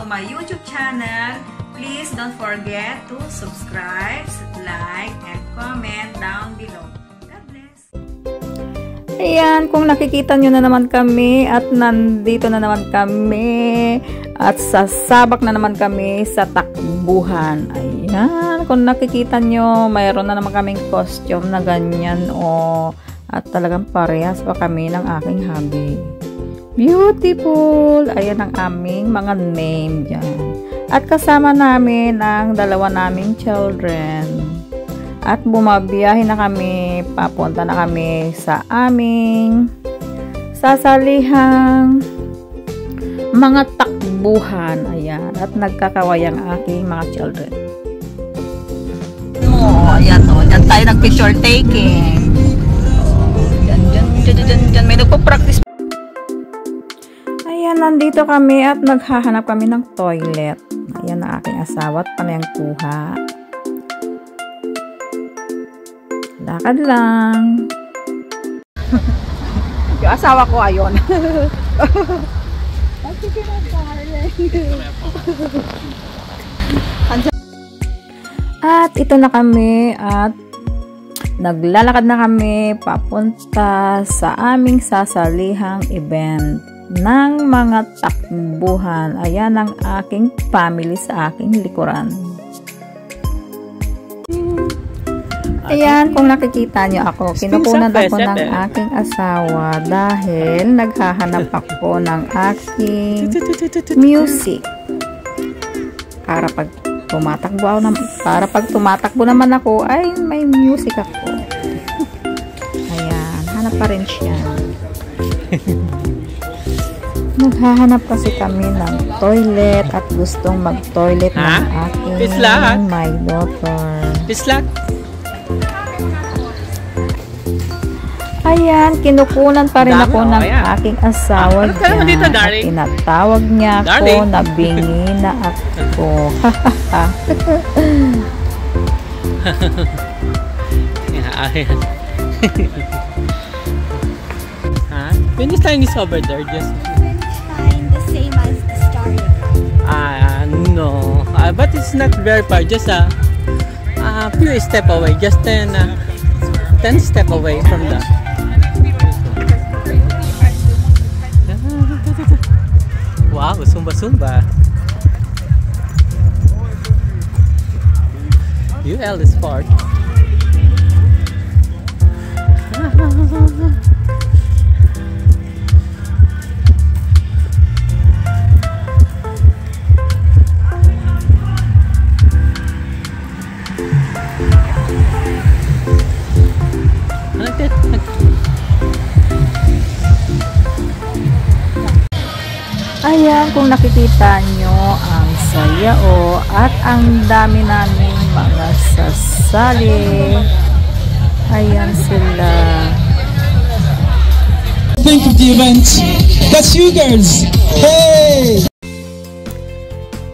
my YouTube channel. Please don't forget to subscribe, like, and comment down below. God bless! Ayan, kung nakikita nyo na naman kami at nandito na naman kami at sasabak na naman kami sa takbuhan. Ayan, kung nakikita nyo, mayroon na naman kaming costume na ganyan at talagang parehas pa kami ng aking hubby. Beautiful! Ayan ang aming mga name dyan. At kasama namin ang dalawa naming children. At bumabiyahe na kami, papunta na kami sa aming sasalihang mga takbuhan. Ayan, at nagkakaway ang aking mga children. Ayan o, dyan tayo nag-picture taking. Dyan, may nagpo-practice. Ayan, nandito kami at naghahanap kami ng toilet. Ayan ang aking asawa at panayang kuha. Lakad lang. Yung asawa ko ayon. At ito na kami at naglalakad na kami papunta sa aming sasalihang event ng mga takbuhan. Ayan ang aking family sa aking likuran. Ayan, kung nakikita nyo ako, kinukunan ako ng aking asawa dahil naghahanap ako ng aking music. Para pag tumatakbo naman ako, ay may music ako. Ayan, hanap pa rin siya. Naghahanap kasi kami ng toilet at gustong mag-toilet ng aking my daughter. Ayan, kinukunan pa rin ako ng aking asawa dyan. At tinatawag niya ako na bingi na ako. When you sign this over there, just the same as the starting. No, but it's not very far. Just a few step away. Just 10 step away from the. Wow, Zumba. UL is far. Ayan, kung nakikita nyo, ang saya at ang dami namin mga sasali. Ayan sila. Think of the event. That's you girls. Hey!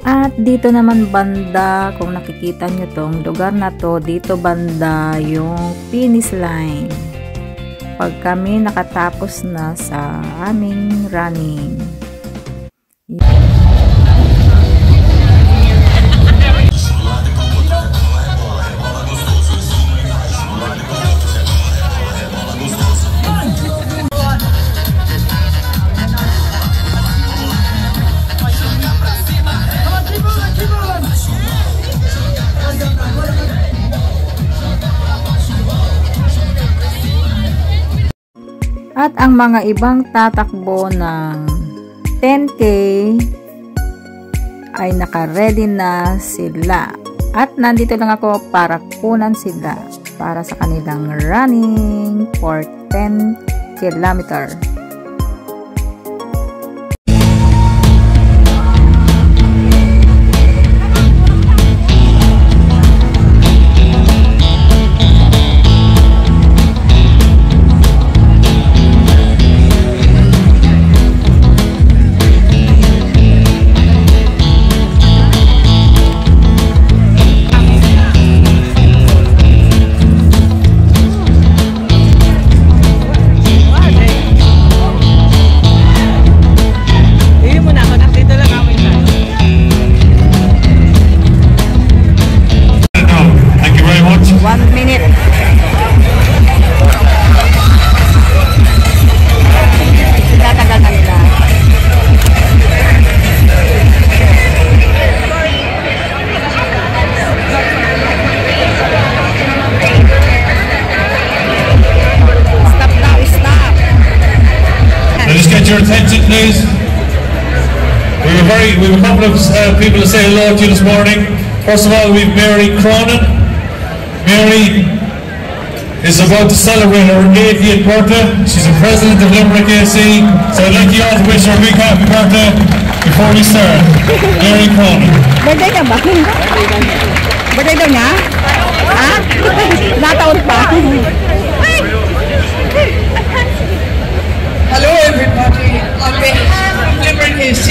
At dito naman banda, kung nakikita nyo tong lugar na to, dito banda yung finish line. Pag kami nakatapos na sa aming running. At ang mga ibang tatakbo ng 10K ay naka-ready na sila. At nandito lang ako para kunan sila para sa kanilang running for 10 kilometer. great. We have a couple of people to say hello to you this morning. First of all, we have Mary Cronin. Mary is about to celebrate her 80th birthday. She's the president of Limerick AC. So I'd like you all to wish her a big happy birthday before we start. Mary Cronin. Birthday niya ba? Birthday daw niya? Ha? Nataon pa? Hello everybody, on behalf of Limerick AC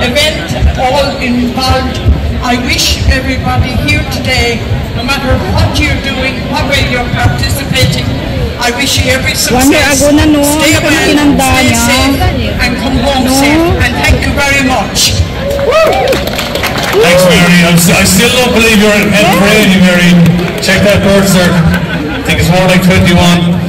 event, all involved, I wish everybody here today, no matter what you're doing, what way you're participating, I wish you every success, stay well, stay safe, and come home safe, and thank you very much. Thanks, Mary. I still don't believe you're in head for 80, Mary. Check that birth cert. I think it's more like 21.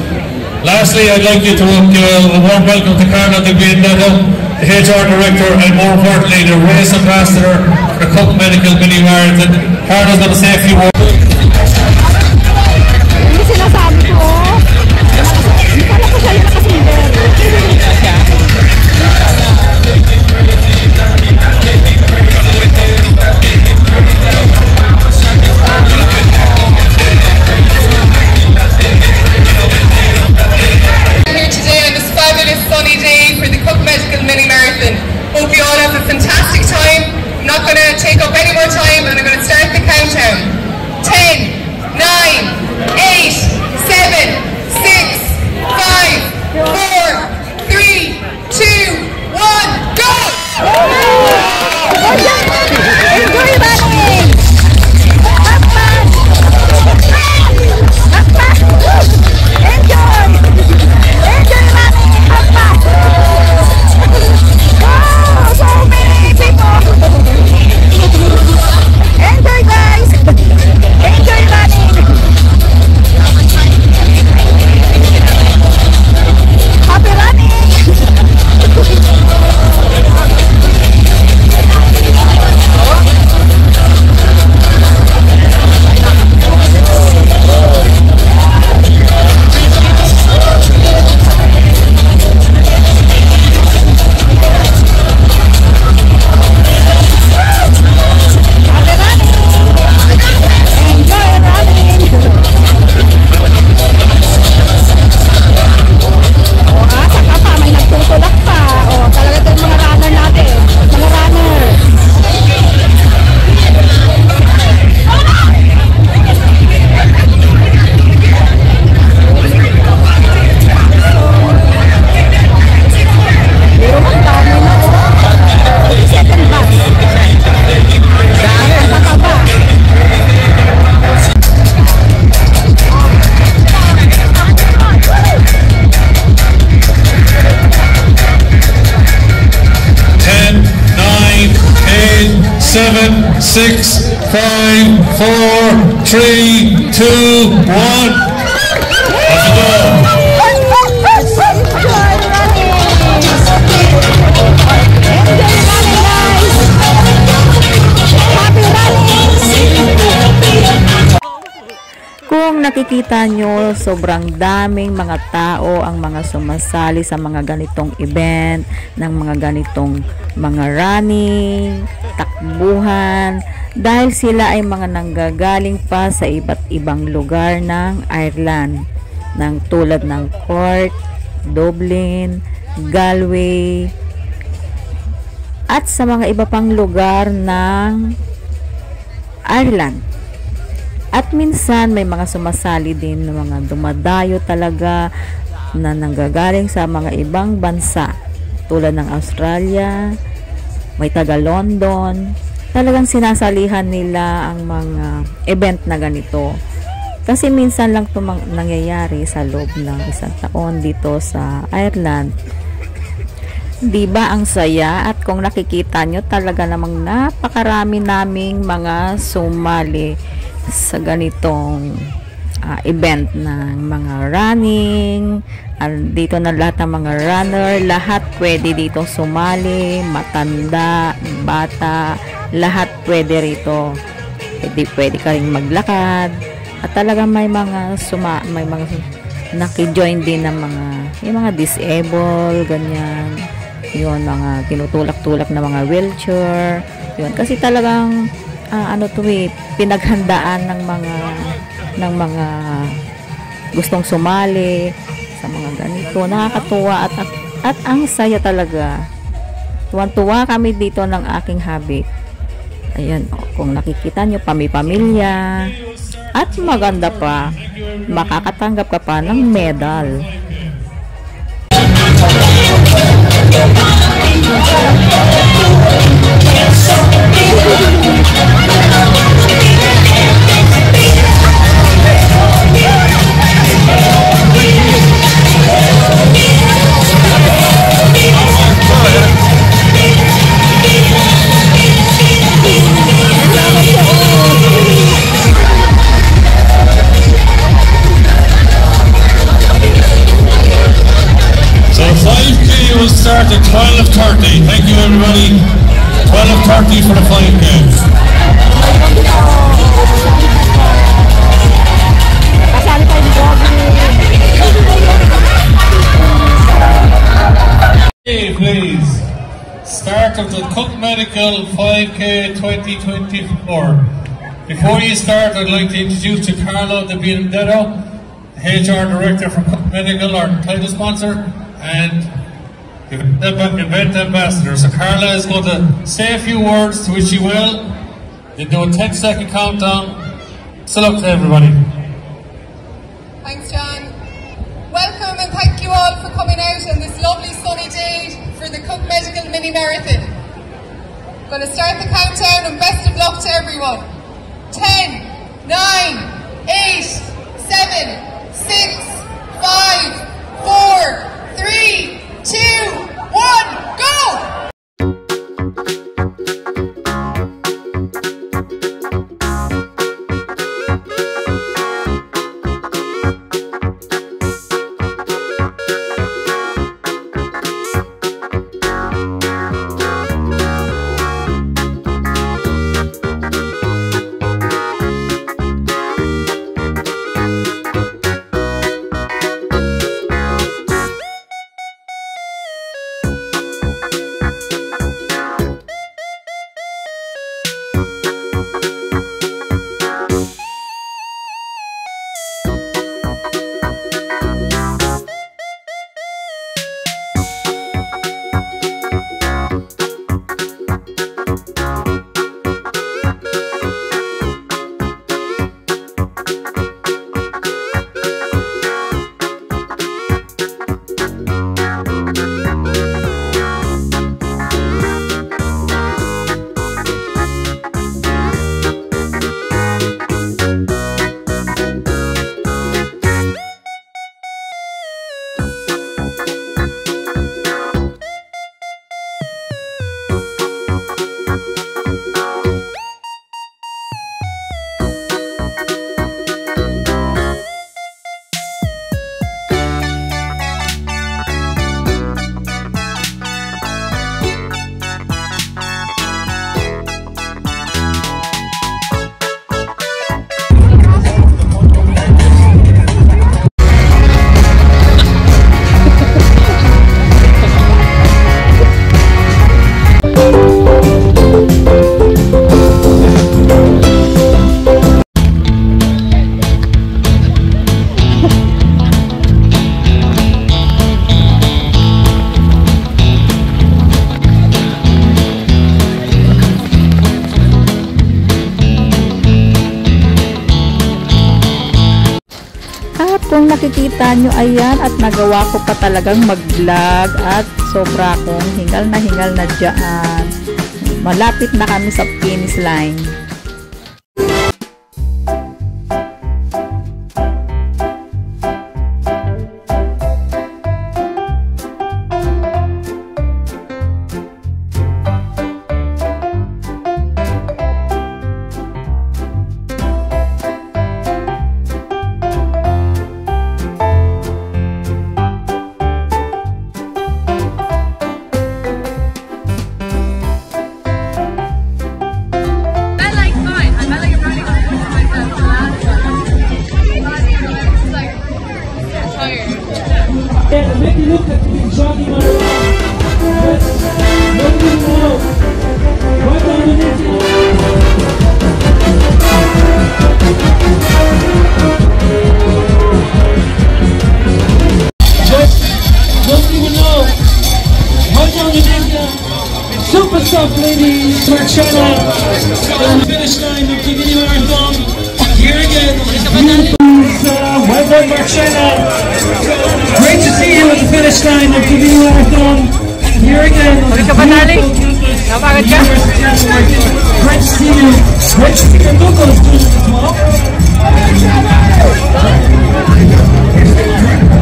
Lastly, I'd like you to give a warm welcome to Carla de Bienetto, the HR Director, and more importantly, the race ambassador for the Cook Medical Mini Marathon. Carla's going to say a few words. Hindi sinasabi ko. Kala ko siya yung nakasinder. Sunny day for the Cook Medical Mini Marathon. Hope you all have a fantastic time. I'm not going to take up any more time and I'm going to start the countdown. 10, 9, 8, 7, 6, 5, 4, 3, 2, 1, go! Enjoy running! Enjoy guys! Enjoy running! Happy running! 6, 5, 4, 3, 2, 1. Let's go. Kung nakikita nyo, sobrang daming mga tao ang mga sumasali sa mga ganitong event, ng mga ganitong mga running, takbuhan, dahil sila ay mga nanggagaling pa sa iba't ibang lugar ng Ireland, ng tulad ng Cork, Dublin, Galway, at sa mga iba pang lugar ng Ireland. At minsan may mga sumasali din ng mga dumadayo talaga na nanggagaling sa mga ibang bansa tulad ng Australia, may taga London. Talagang sinasalihan nila ang mga event na ganito. Kasi minsan lang ito nangyayari sa loob ng isang taon dito sa Ireland. Diba ang saya? At kung nakikita nyo, talaga namang napakarami naming mga sumali sa ganitong event ng mga running. Dito na lahat ng mga runner, lahat pwede dito sumali, matanda, bata, lahat pwede rito. Pwede ka rin maglakad. At talaga may mga naki-join din ng mga yung mga disabled, ganyan. yun, mga tinutulak-tulak na mga wheelchair, yun, kasi talagang ano to pinaghandaan ng mga gustong sumali sa mga ganito. Nakakatuwa at ang saya talaga. Tuwan-tuwa kami dito ng aking hubby. Ayan, kung nakikita nyo, pamilya, at maganda pa, makakatanggap ka pa ng medal. Will start at 12:30. Thank you, everybody. 12:30 for the 5K. Hey, please. Start of the Cook Medical 5K 2024. Before you start, I'd like to introduce you to Carlo De Benedetto, HR Director for Cook Medical, our title sponsor, and event ambassador. So Carla is going to say a few words to wish you well. They do a 10-second countdown. So look to everybody. Thanks, John. Welcome and thank you all for coming out on this lovely sunny day for the Cook Medical Mini Marathon. I'm going to start the countdown and best of luck to everyone. 10, 9, 8, 7, 6, 5, 4, 3, 2, 1, go! Kung nakikita nyo, ayan, at nagawa ko pa talagang mag-vlog at sobra akong hingal na dyan. Malapit na kami sa finish line. Marchena on the finish line of the mini marathon. Here again, well done, Marchena. Great to see you at the finish line of the mini marathon. Here again, great to see you. Great to see your locals as well.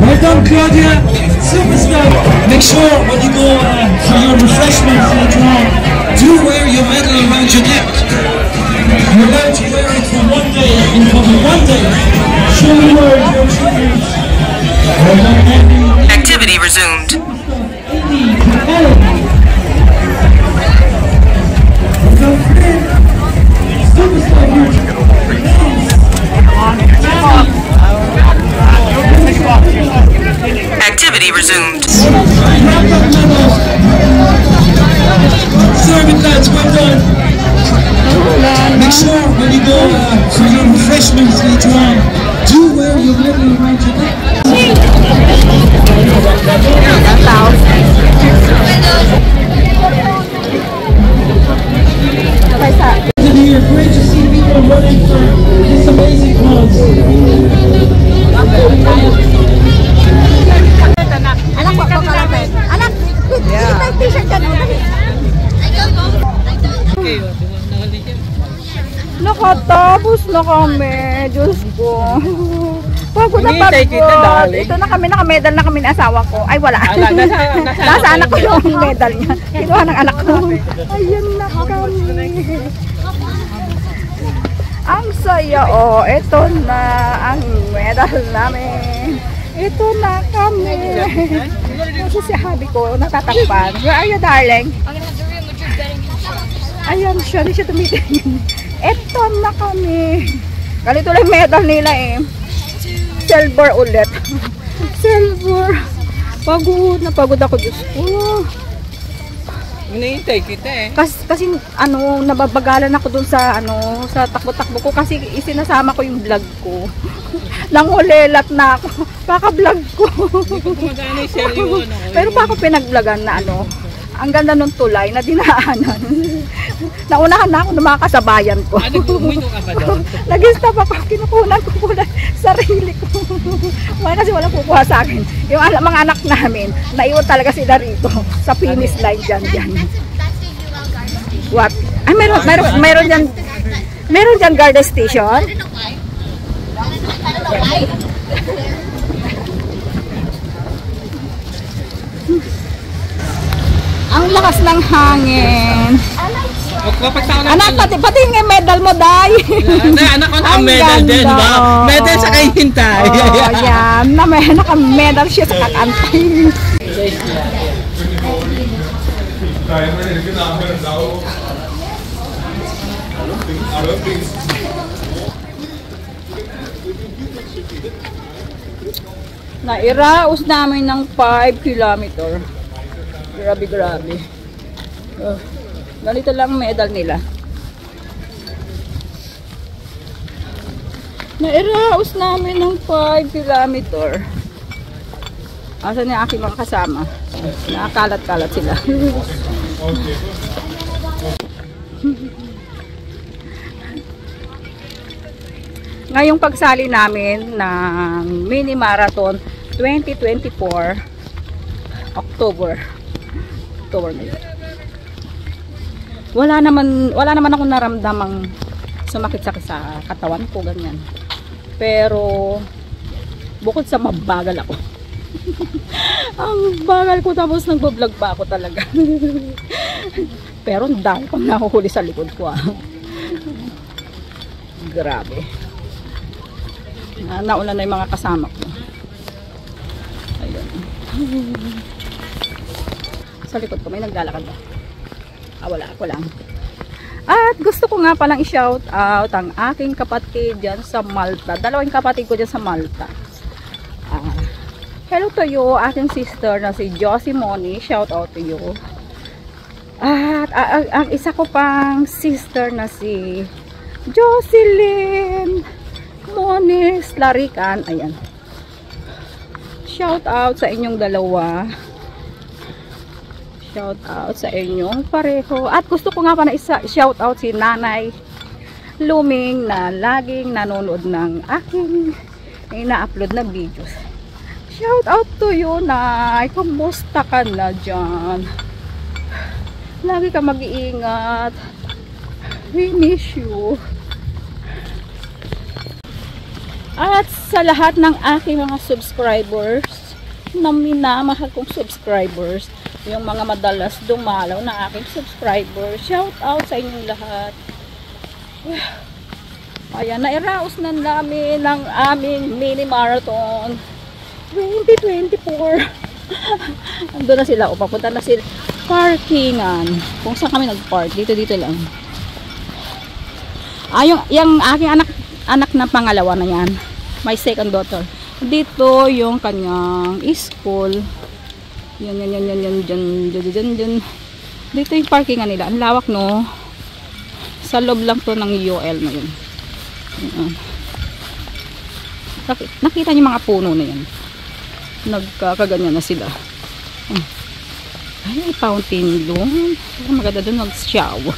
Well done, Claudia. Superstar. Make sure when you go for your refreshments later on, do wear your medal around your neck. You're allowed to wear it for 1 day, in public 1 day. Show the world your achievements. Well done, Andy. Activity resumed. Superstar here. Activity resumed. Serving lads, well done. Make sure when you go for your refreshments later on, do wear your medal around your neck. Here, great to see people running for this amazing cause. Anak ko kalapit. Anak, yeah. T-shirt ka nun. Nakatapos na kami. Diyos ko. Pagod na pagod. Ito na kami, nakamedal na kami ng asawa ko. Ay, wala. Nasa anak ko yung medal niya. Kinuha ng anak ko. Ayan na kami. Ang saya, oh. Ito na ang medal namin. Ito na kami. Kasi si habi ko, natatakpan. Where are you, darling? Ayan siya, hindi siya tumitingin. Ito na kami. Ganito lang medal nila eh. Silver ulit. Silver. Pagod na pagod ako, Diyos ko. Hinihintay kita eh. Kasi ano, nababagalan ako dun sa ano, sa takbo-takbo ko kasi isinasama ko yung vlog ko. Nangulelat na ako. Kaka-vlog ko. Pero pa ako pinag-vlogan na ano. Ang ganda nung tulay na dinaanan. Naunahan na ako ng mga kasabayan ko. Nag-stop ako. Kinukunan ko po na sarili ko. Kasi walang kukuha sa akin. Yung mga anak namin, naiwan talaga sila rito. Sa finish line dyan. What? Ay, meron dyan. Meron dyan guard station? I don't know why. Ang lakas ng hangin. Anak, pati yung medal mo, Day. Anak ko na medal din, ba? Medal sa kay hintay. Oh, yan. Naka-medal siya sa kakantay. Nairaos namin ng 5 kilometer. Grabe. Ganito lang medal nila. Nairaos namin ng 5 kilometer. Asan yung aking mga kasama? Nakakalat-kalat sila. Ngayong pagsali namin ng mini marathon 2024 October ngayon. Wala naman akong naramdamang sumakit-sakit sa katawan ko, ganyan. Pero bukod sa mabagal ako. Ang bagal ko, tapos nagbo-vlog pa ako talaga. Pero dahil pang nahuhuli sa likod ko. Grabe. Naulan na yung mga kasama ko. Ayun. Sa likod ko may naglalakad ba? Wala, ako lang. At gusto ko nga palang i-shout out ang aking kapatid dyan sa Malta. Dalawang kapatid ko dyan sa Malta. Hello to you, aking sister na si Josie Moni. Shout out to you. At ang isa ko pang sister na si Jocelyn Moniz Larican. Ayan. Shout out sa inyong dalawa. Shout out sa inyong pareho. At gusto ko nga pa na shout out si Nanay Luming na laging nanonood ng aking ina-upload na videos. Shout out to you, Nay. Kumusta ka na dyan? Lagi ka mag-iingat. We miss you. At sa lahat ng aking mga subscribers, na minamahal kong subscribers, yung mga madalas dumalaw na aking subscribers, shout out sa inyong lahat. Ayan, nairaos na namin ang aming mini marathon 2024. Ando na sila, o papunta na sila parkingan. Kung saan kami nag-park, dito lang. Yung aking anak na pangalawa na yan, my second daughter, dito yung kanyang school. Yan. Dito yung parkingan nila. Ang lawak, no? Sa loob lang to ng UL na yun. Nakita niyo mga puno na yan. Nagkakaganyan na sila. Ay, fountain doon. Maganda doon mag-shower.